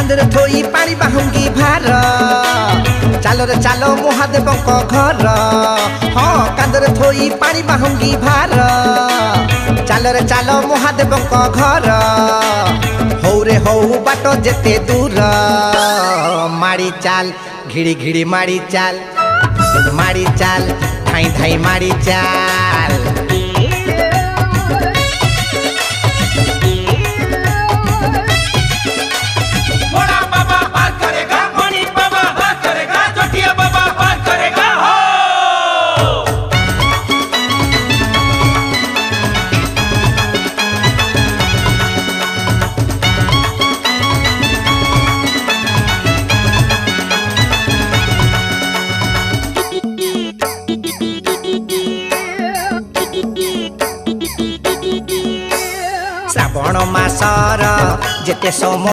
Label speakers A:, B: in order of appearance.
A: कांदरे थोई पानी बाहुंगी भार चालो रे चालो महादेव घर हाँ कांदरे थोई पानी बाहुंगी भार चालो रे चालो महादेव घर हौ रे हौ बाट जेते दूर माड़ी चाल घिड़ी घिड़ी माड़ी चाल धाई धाई माड़ी चाल श्रावण मासर जेते सोम